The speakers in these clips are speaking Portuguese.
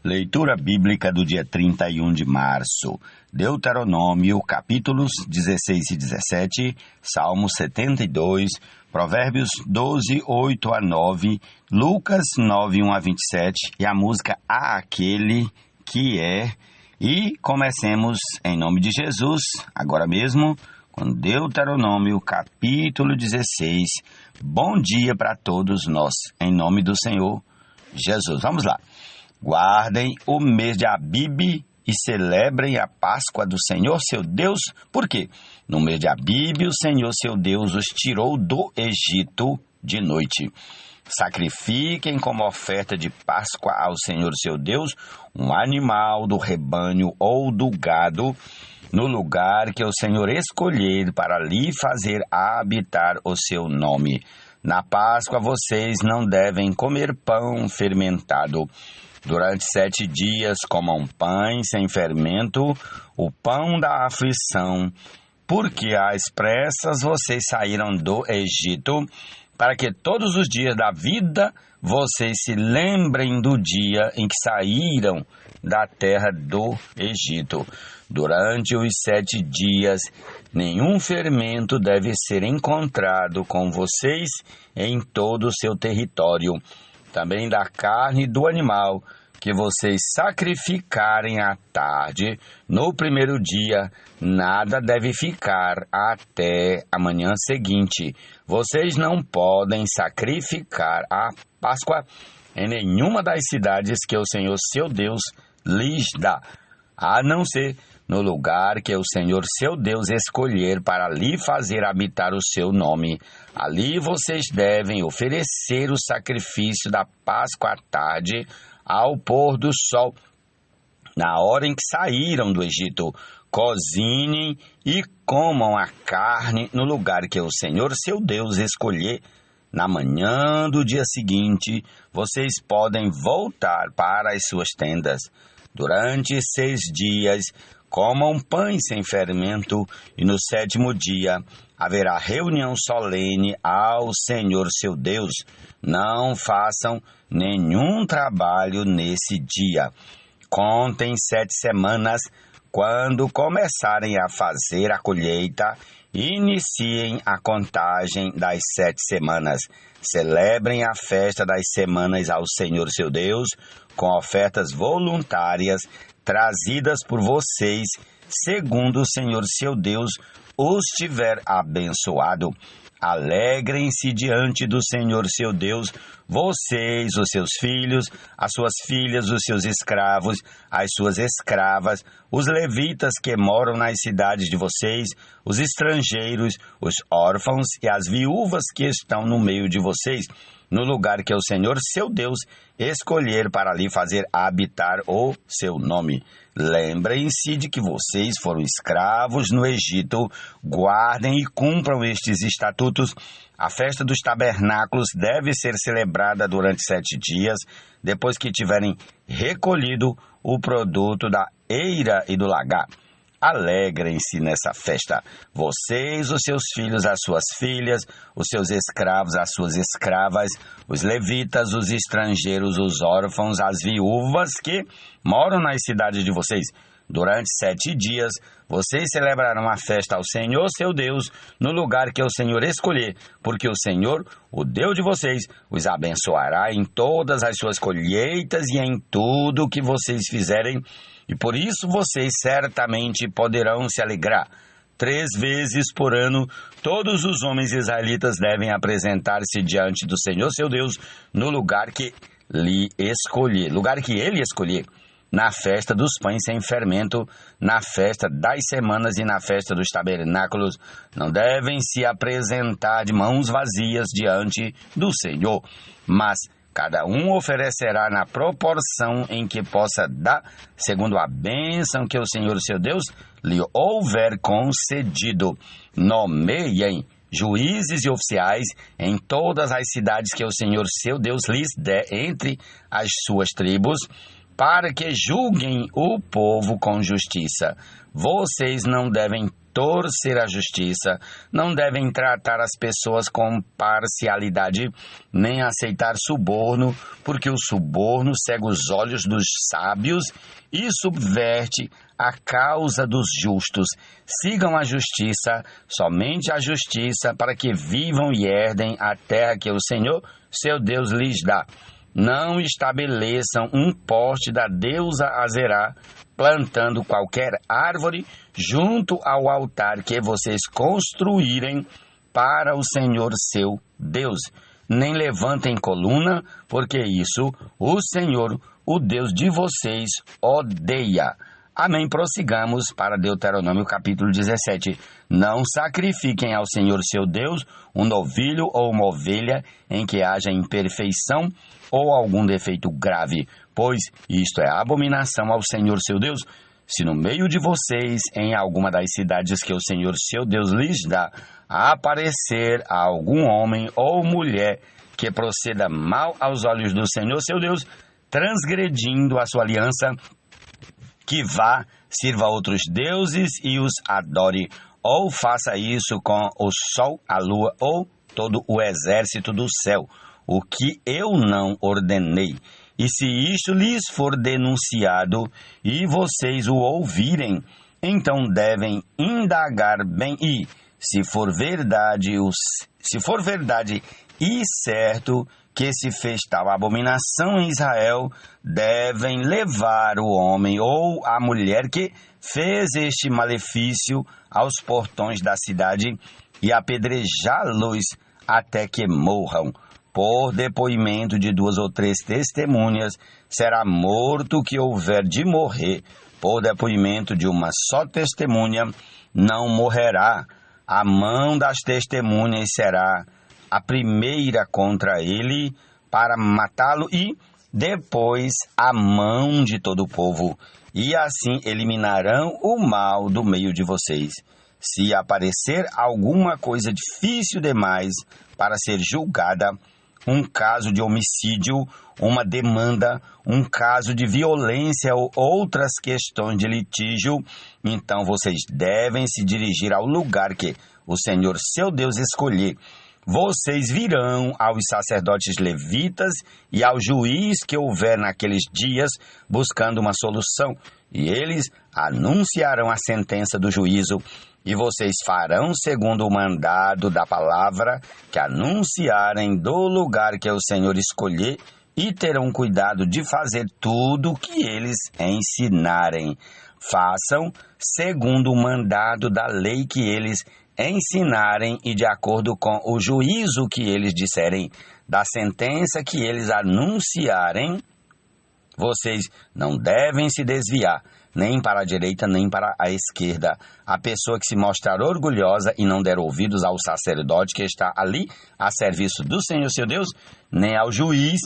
Leitura bíblica do dia 31 de março, Deuteronômio, capítulos 16 e 17, Salmo 72, Provérbios 12, 8 a 9, Lucas 9, 1 a 27 e a música Aquele que é. E comecemos em nome de Jesus, agora mesmo, com Deuteronômio, capítulo 16. Bom dia para todos nós, em nome do Senhor Jesus. Vamos lá. Guardem o mês de Abibe e celebrem a Páscoa do Senhor seu Deus. Por quê? No mês de Abibe, o Senhor seu Deus os tirou do Egito de noite. Sacrifiquem como oferta de Páscoa ao Senhor seu Deus um animal do rebanho ou do gado, no lugar que o Senhor escolher para lhe fazer habitar o seu nome. Na Páscoa vocês não devem comer pão fermentado. Durante 7 dias comam pães sem fermento, o pão da aflição, porque às pressas vocês saíram do Egito, para que todos os dias da vida vocês se lembrem do dia em que saíram da terra do Egito. Durante os 7 dias, nenhum fermento deve ser encontrado com vocês em todo o seu território. Também da carne do animal que vocês sacrificarem à tarde, no primeiro dia, nada deve ficar até a manhã seguinte. Vocês não podem sacrificar a Páscoa em nenhuma das cidades que o Senhor seu Deus lhes dá, a não ser no lugar que o Senhor seu Deus escolher para lhe fazer habitar o seu nome. Ali vocês devem oferecer o sacrifício da Páscoa à tarde, ao pôr do sol, na hora em que saíram do Egito. Cozinhem e comam a carne no lugar que o Senhor seu Deus escolher. Na manhã do dia seguinte, vocês podem voltar para as suas tendas. Durante 6 dias, comam pães sem fermento, e no 7º dia haverá reunião solene ao Senhor seu Deus. Não façam nenhum trabalho nesse dia. Contem 7 semanas. Quando começarem a fazer a colheita, iniciem a contagem das 7 semanas. Celebrem a festa das semanas ao Senhor seu Deus, com ofertas voluntárias trazidas por vocês, segundo o Senhor seu Deus os tiver abençoado. Alegrem-se diante do Senhor seu Deus, vocês, os seus filhos, as suas filhas, os seus escravos, as suas escravas, os levitas que moram nas cidades de vocês, os estrangeiros, os órfãos e as viúvas que estão no meio de vocês, no lugar que o Senhor seu Deus escolher para lhe fazer habitar o seu nome. Lembrem-se de que vocês foram escravos no Egito. Guardem e cumpram estes estatutos. A festa dos tabernáculos deve ser celebrada durante 7 dias, depois que tiverem recolhido o produto da eira e do lagar. Alegrem-se nessa festa, vocês, os seus filhos, as suas filhas, os seus escravos, as suas escravas, os levitas, os estrangeiros, os órfãos, as viúvas que moram nas cidades de vocês. Durante 7 dias, vocês celebrarão a festa ao Senhor seu Deus, no lugar que o Senhor escolher, porque o Senhor, o Deus de vocês, os abençoará em todas as suas colheitas e em tudo o que vocês fizerem, e por isso vocês certamente poderão se alegrar. 3 vezes por ano, todos os homens israelitas devem apresentar-se diante do Senhor seu Deus, no lugar que ele escolher, na festa dos pães sem fermento, na festa das semanas e na festa dos tabernáculos. Não devem se apresentar de mãos vazias diante do Senhor, mas cada um oferecerá na proporção em que possa dar, segundo a bênção que o Senhor seu Deus lhe houver concedido. Nomeiem juízes e oficiais em todas as cidades que o Senhor seu Deus lhes der entre as suas tribos, para que julguem o povo com justiça. Vocês não devem torcer a justiça, não devem tratar as pessoas com parcialidade, nem aceitar suborno, porque o suborno cega os olhos dos sábios e subverte a causa dos justos. Sigam a justiça, somente a justiça, para que vivam e herdem a terra que o Senhor, seu Deus, lhes dá. Não estabeleçam um poste da deusa Azerá, plantando qualquer árvore junto ao altar que vocês construírem para o Senhor seu Deus. Nem levantem coluna, porque isso o Senhor, o Deus de vocês, odeia. Amém. Prossigamos para Deuteronômio capítulo 17. Não sacrifiquem ao Senhor seu Deus um novilho ou uma ovelha em que haja imperfeição ou algum defeito grave, pois isto é abominação ao Senhor seu Deus. Se no meio de vocês, em alguma das cidades que o Senhor seu Deus lhes dá, aparecer algum homem ou mulher que proceda mal aos olhos do Senhor seu Deus, transgredindo a sua aliança, que vá, sirva a outros deuses e os adore, ou faça isso com o sol, a lua ou todo o exército do céu, o que eu não ordenei. E se isto lhes for denunciado e vocês o ouvirem, então devem indagar bem e, se for verdade e certo que se fez tal abominação em Israel, devem levar o homem ou a mulher que fez este malefício aos portões da cidade e apedrejá-los até que morram. Por depoimento de 2 ou 3 testemunhas, será morto o que houver de morrer. Por depoimento de uma só testemunha, não morrerá. A mão das testemunhas será a primeira contra ele para matá-lo e depois a mão de todo o povo. E assim eliminarão o mal do meio de vocês. Se aparecer alguma coisa difícil demais para ser julgada, um caso de homicídio, uma demanda, um caso de violência ou outras questões de litígio, então vocês devem se dirigir ao lugar que o Senhor seu Deus escolher. Vocês virão aos sacerdotes levitas e ao juiz que houver naqueles dias buscando uma solução, e eles anunciarão a sentença do juízo. E vocês farão segundo o mandado da palavra que anunciarem do lugar que o Senhor escolher, e terão cuidado de fazer tudo o que eles ensinarem. Façam segundo o mandado da lei que eles ensinarem e de acordo com o juízo que eles disserem, da sentença que eles anunciarem. Vocês não devem se desviar, nem para a direita, nem para a esquerda. A pessoa que se mostrar orgulhosa e não der ouvidos ao sacerdote que está ali a serviço do Senhor seu Deus, nem ao juiz,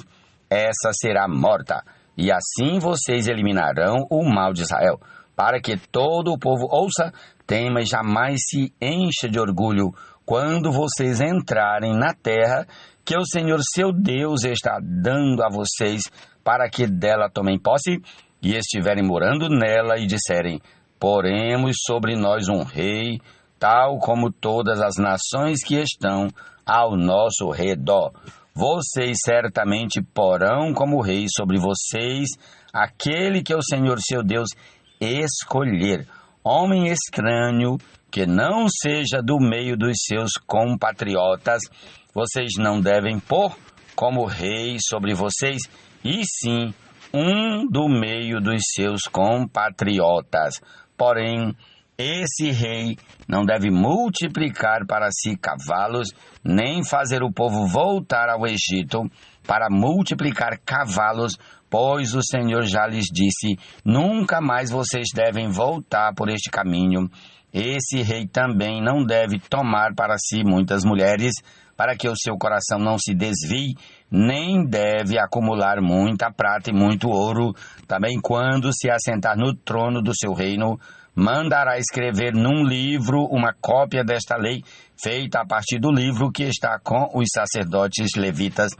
essa será morta. E assim vocês eliminarão o mal de Israel, para que todo o povo ouça, tema e jamais se encha de orgulho quando vocês entrarem na terra que o Senhor seu Deus está dando a vocês, para que dela tomem posse e estiverem morando nela e disserem: poremos sobre nós um rei, tal como todas as nações que estão ao nosso redor. Vocês certamente porão como rei sobre vocês aquele que o Senhor seu Deus escolher, homem estranho que não seja do meio dos seus compatriotas. Vocês não devem pôr como rei sobre vocês, e sim um do meio dos seus compatriotas. Porém, esse rei não deve multiplicar para si cavalos, nem fazer o povo voltar ao Egito para multiplicar cavalos, pois o Senhor já lhes disse: nunca mais vocês devem voltar por este caminho. Esse rei também não deve tomar para si muitas mulheres, para que o seu coração não se desvie, nem deve acumular muita prata e muito ouro, também quando se assentar no trono do seu reino, mandará escrever num livro uma cópia desta lei, feita a partir do livro que está com os sacerdotes levitas.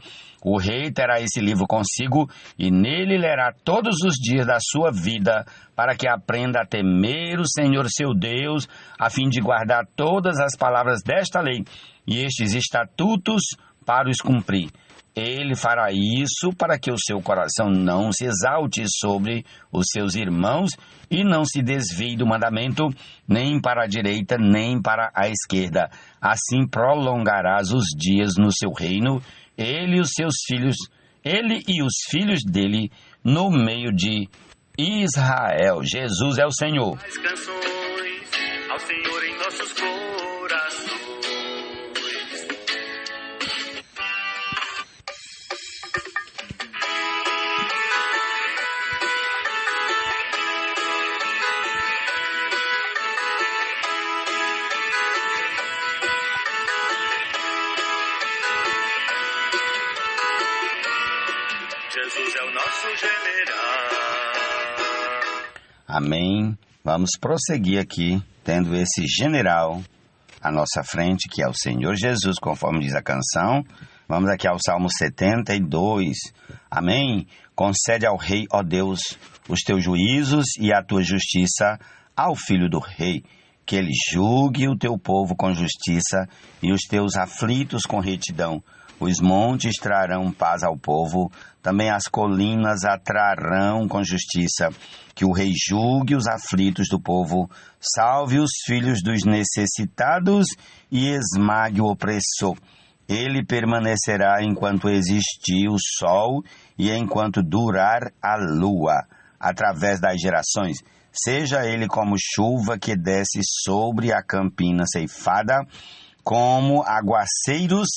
O rei terá esse livro consigo e nele lerá todos os dias da sua vida, para que aprenda a temer o Senhor seu Deus, a fim de guardar todas as palavras desta lei e estes estatutos para os cumprir. Ele fará isso para que o seu coração não se exalte sobre os seus irmãos e não se desvie do mandamento, nem para a direita, nem para a esquerda. Assim prolongarás os dias no seu reino, ele e os filhos dele, no meio de Israel. Jesus é o Senhor. As canções ao Senhor em nossos corações. Jesus é o nosso general. Amém. Vamos prosseguir aqui, tendo esse general à nossa frente, que é o Senhor Jesus, conforme diz a canção. Vamos aqui ao Salmo 72. Amém. Concede ao rei, ó Deus, os teus juízos e a tua justiça ao filho do rei, que ele julgue o teu povo com justiça e os teus aflitos com retidão. Os montes trarão paz ao povo, também as colinas atrarão com justiça. Que o rei julgue os aflitos do povo, salve os filhos dos necessitados e esmague o opressor. Ele permanecerá enquanto existir o sol e enquanto durar a lua, através das gerações. Seja ele como chuva que desce sobre a campina ceifada, como aguaceiros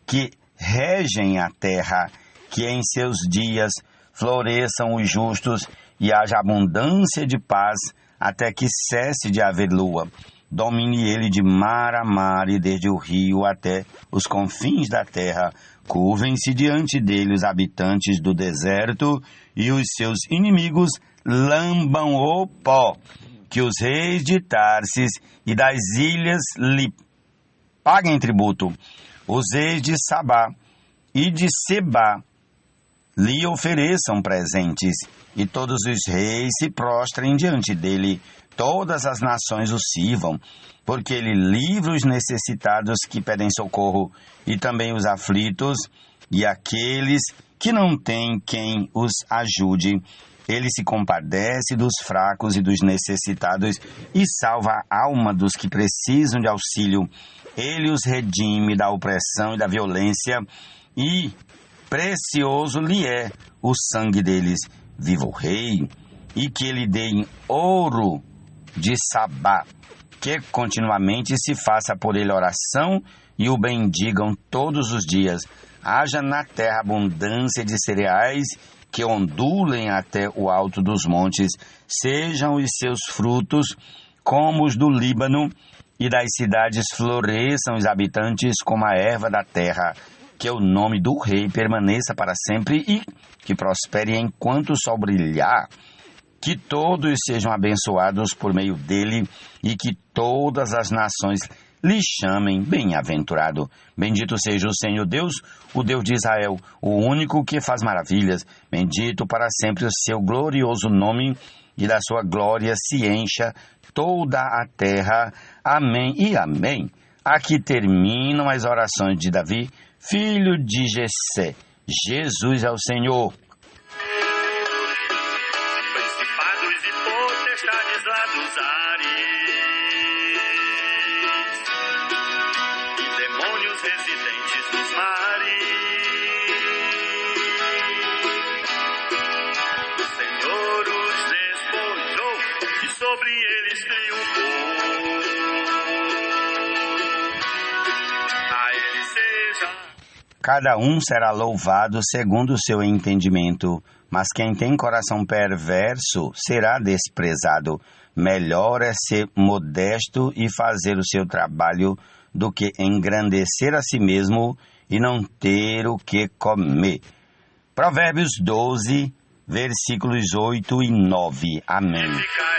que regem a terra, que em seus dias floresçam os justos e haja abundância de paz, até que cesse de haver lua. Domine ele de mar a mar e desde o rio até os confins da terra. Curvem-se diante dele os habitantes do deserto e os seus inimigos lambam o pó. Que os reis de Tarsis e das ilhas lhe paguem tributo. Os reis de Sabá e de Sebá lhe ofereçam presentes, e todos os reis se prostrem diante dele. Todas as nações o sirvam, porque ele livra os necessitados que pedem socorro, e também os aflitos e aqueles que não têm quem os ajude. Ele se compadece dos fracos e dos necessitados e salva a alma dos que precisam de auxílio. Ele os redime da opressão e da violência, e precioso lhe é o sangue deles. Viva o rei, e que lhe deem ouro de Sabá, que continuamente se faça por ele oração e o bendigam todos os dias. Haja na terra abundância de cereais, que ondulem até o alto dos montes. Sejam os seus frutos como os do Líbano, e das cidades floresçam os habitantes como a erva da terra. Que o nome do rei permaneça para sempre e que prospere enquanto o sol brilhar. Que todos sejam abençoados por meio dele e que todas as nações lhe chamem bem-aventurado. Bendito seja o Senhor Deus, o Deus de Israel, o único que faz maravilhas. Bendito para sempre o seu glorioso nome, e da sua glória se encha toda a terra. Amém e amém. Aqui terminam as orações de Davi, filho de Jessé. Jesus é o Senhor. Principados e potestades lá dos ares, e demônios residentes nos mares, o Senhor os despojou e sobre eles triunfou. A ele seja Cada um será louvado segundo o seu entendimento, mas quem tem coração perverso será desprezado. Melhor é ser modesto e fazer o seu trabalho do que engrandecer a si mesmo e não ter o que comer. Provérbios 12, versículos 8 e 9. Amém. ficaremos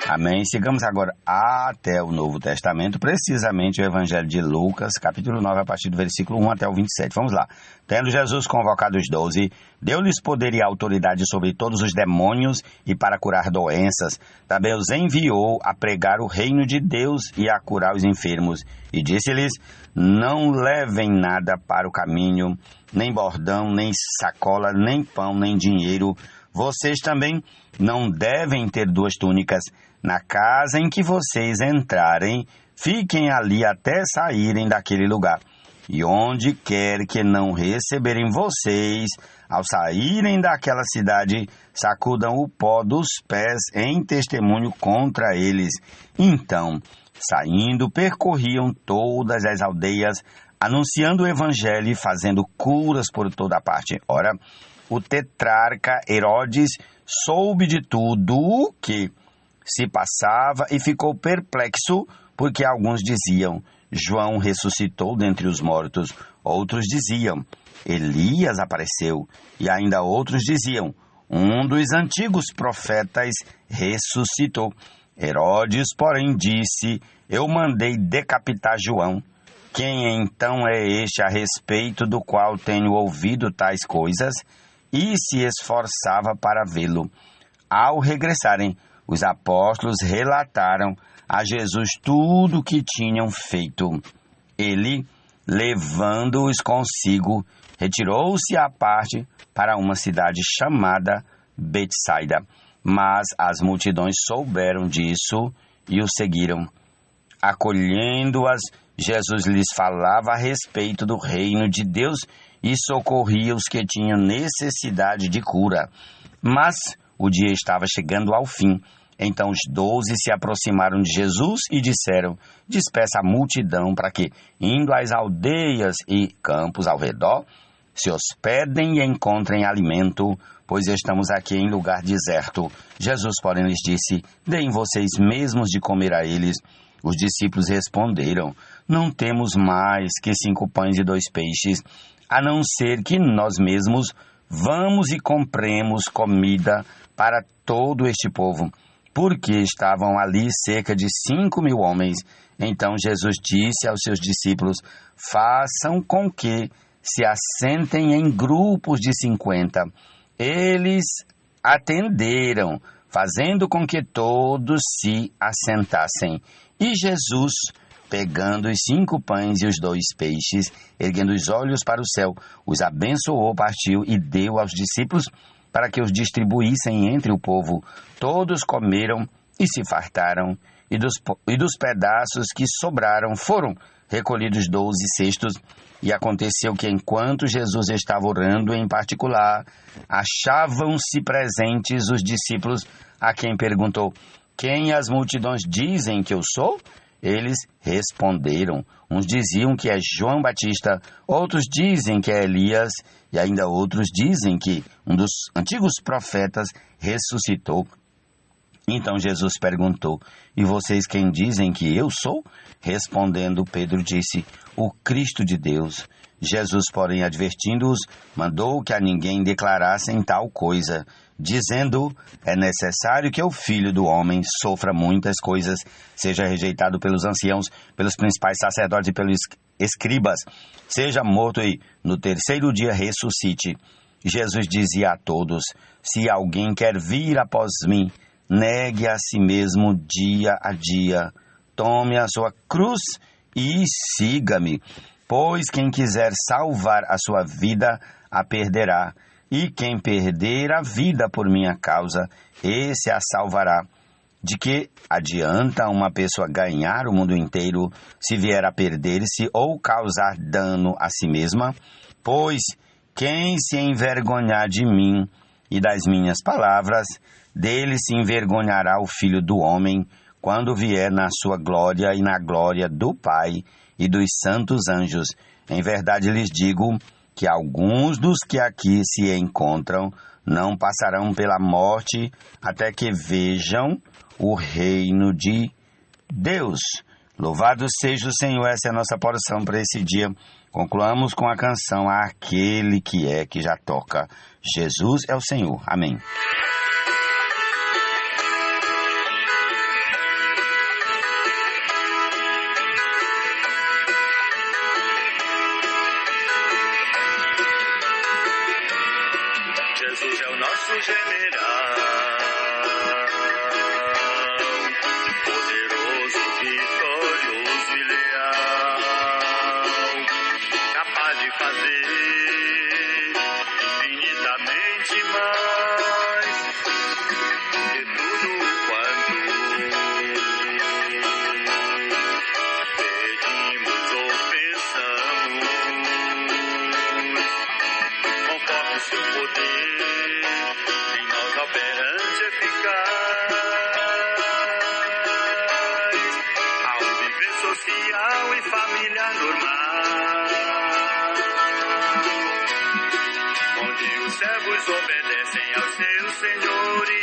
Amém. Sigamos agora até o Novo Testamento, precisamente o Evangelho de Lucas, capítulo 9, a partir do versículo 1 até o 27. Vamos lá. Tendo Jesus convocado os 12, deu-lhes poder e autoridade sobre todos os demônios e para curar doenças. Também os enviou a pregar o reino de Deus e a curar os enfermos. E disse-lhes: não levem nada para o caminho, nem bordão, nem sacola, nem pão, nem dinheiro. Vocês também não devem ter 2 túnicas. Na casa em que vocês entrarem, fiquem ali até saírem daquele lugar. E onde quer que não receberem vocês, ao saírem daquela cidade, sacudam o pó dos pés em testemunho contra eles. Então, saindo, percorriam todas as aldeias, anunciando o evangelho e fazendo curas por toda parte. Ora, o tetrarca Herodes soube de tudo o que se passava e ficou perplexo, porque alguns diziam: João ressuscitou dentre os mortos. Outros diziam: Elias apareceu. E ainda outros diziam: um dos antigos profetas ressuscitou. Herodes, porém, disse: eu mandei decapitar João. Quem então é este a respeito do qual tenho ouvido tais coisas? E se esforçava para vê-lo. Ao regressarem, os apóstolos relataram a Jesus tudo o que tinham feito. Ele, levando-os consigo, retirou-se à parte para uma cidade chamada Betsaida. Mas as multidões souberam disso e o seguiram. Acolhendo-as, Jesus lhes falava a respeito do reino de Deus e socorria os que tinham necessidade de cura. Mas o dia estava chegando ao fim. Então os 12 se aproximaram de Jesus e disseram: despeça a multidão para que, indo às aldeias e campos ao redor, se hospedem e encontrem alimento, pois estamos aqui em lugar deserto. Jesus, porém, lhes disse: deem vocês mesmos de comer a eles. Os discípulos responderam: não temos mais que 5 pães e 2 peixes, a não ser que nós mesmos vamos e compremos comida para todo este povo. Porque estavam ali cerca de 5.000 homens. Então Jesus disse aos seus discípulos: façam com que se assentem em grupos de 50. Eles atenderam, fazendo com que todos se assentassem. E Jesus, pegando os 5 pães e os 2 peixes, erguendo os olhos para o céu, os abençoou, partiu e deu aos discípulos para que os distribuíssem entre o povo. Todos comeram e se fartaram, e dos pedaços que sobraram foram recolhidos 12 cestos. E aconteceu que, enquanto Jesus estava orando em particular, achavam-se presentes os discípulos, a quem perguntou: quem as multidões dizem que eu sou? Eles responderam: uns diziam que é João Batista, outros dizem que é Elias, e ainda outros dizem que um dos antigos profetas ressuscitou. Então Jesus perguntou: e vocês quem dizem que eu sou? Respondendo, Pedro disse: o Cristo de Deus. Jesus, porém, advertindo-os, mandou que a ninguém declarassem tal coisa, dizendo: é necessário que o Filho do Homem sofra muitas coisas, seja rejeitado pelos anciãos, pelos principais sacerdotes e pelos escribas, seja morto e no 3º dia ressuscite. Jesus dizia a todos: se alguém quer vir após mim, negue a si mesmo dia a dia, tome a sua cruz e siga-me. Pois quem quiser salvar a sua vida, a perderá. E quem perder a vida por minha causa, esse a salvará. De que adianta uma pessoa ganhar o mundo inteiro, se vier a perder-se ou causar dano a si mesma? Pois quem se envergonhar de mim e das minhas palavras, dele se envergonhará o Filho do Homem, quando vier na sua glória e na glória do Pai e dos santos anjos. Em verdade lhes digo que alguns dos que aqui se encontram não passarão pela morte até que vejam o reino de Deus. Louvado seja o Senhor. Essa é a nossa porção para esse dia. Concluamos com a canção Aquele que já toca. Jesus é o Senhor. Amém. Jesus é o nosso general, poderoso, vitorioso e leal, capaz de fazer infinitamente mais que tudo quanto pedimos ou pensamos, conforme o seu poder em nós operante eficaz, ao viver social e família normal, onde os servos obedecem aos seus senhores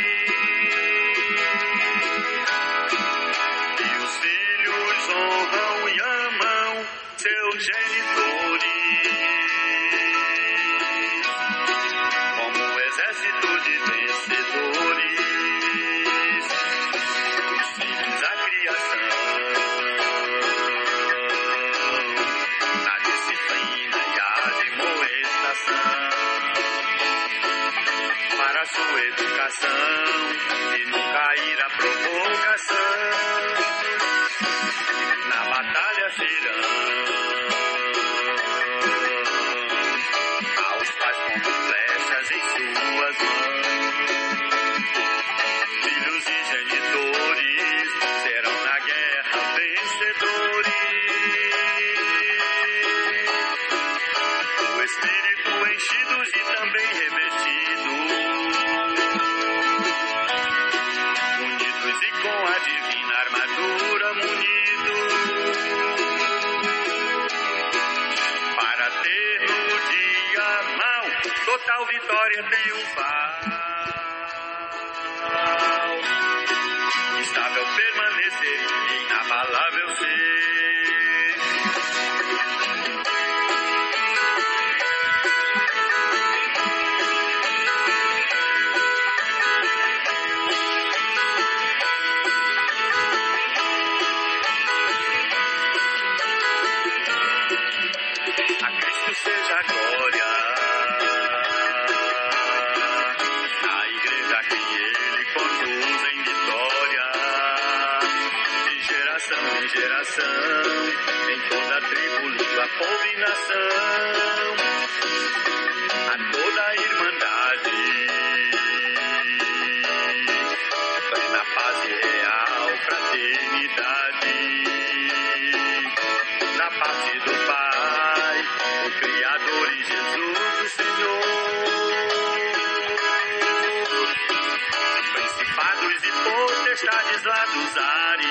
e os filhos honram e amam seus genitores. Como um exército de vencedores, os filhos da criação, na disciplina e admoestação, para sua educação e nunca ir à provocação, na batalha firão, aos pais como flechas em suas mãos. Filhos e genitores serão na guerra vencedores. O Espírito enchidos e também revestidos, unidos e com a divina armadura munidos, para ter no dia mau total vitória triunfal, estável permanecer e inabalável ser. A Cristo seja a glória, na igreja que Ele conduz em vitória, de geração em geração, em toda tribo, língua, povo e nação, a toda a irmandade, plena paz e real fraternidade, da parte do Pai, o Criador e Jesus o Senhor, principados e potestades lá dos ares,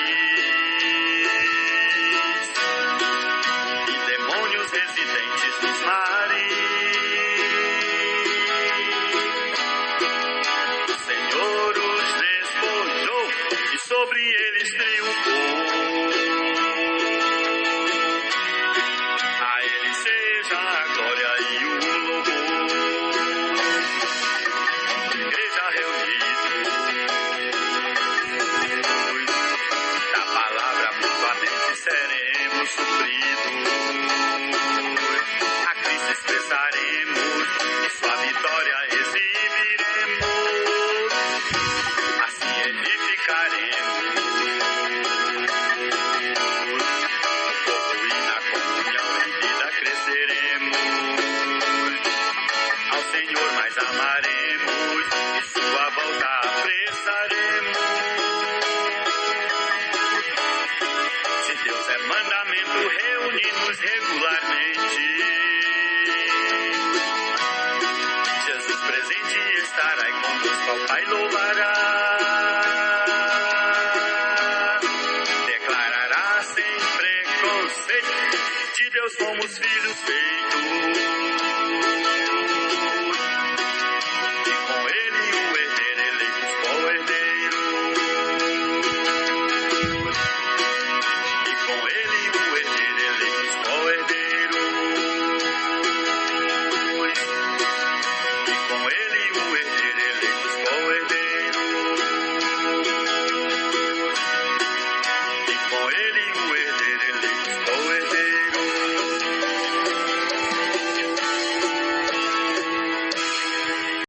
e demônios residentes nos mares, o Senhor os despojou e sobre eles triunfou. A Ele seja a glória e o louvor. Igreja reunidos, da palavra mutuamente seremos supridos. A Cristo expressaremos e sua vitória exibiremos. Assim edificaremos e na comunhão em vida cresceremos. Ao Senhor mais amaremos e sua volta apressaremos. Se Deus é mandamento, reúne-nos regularmente. Jesus presente estará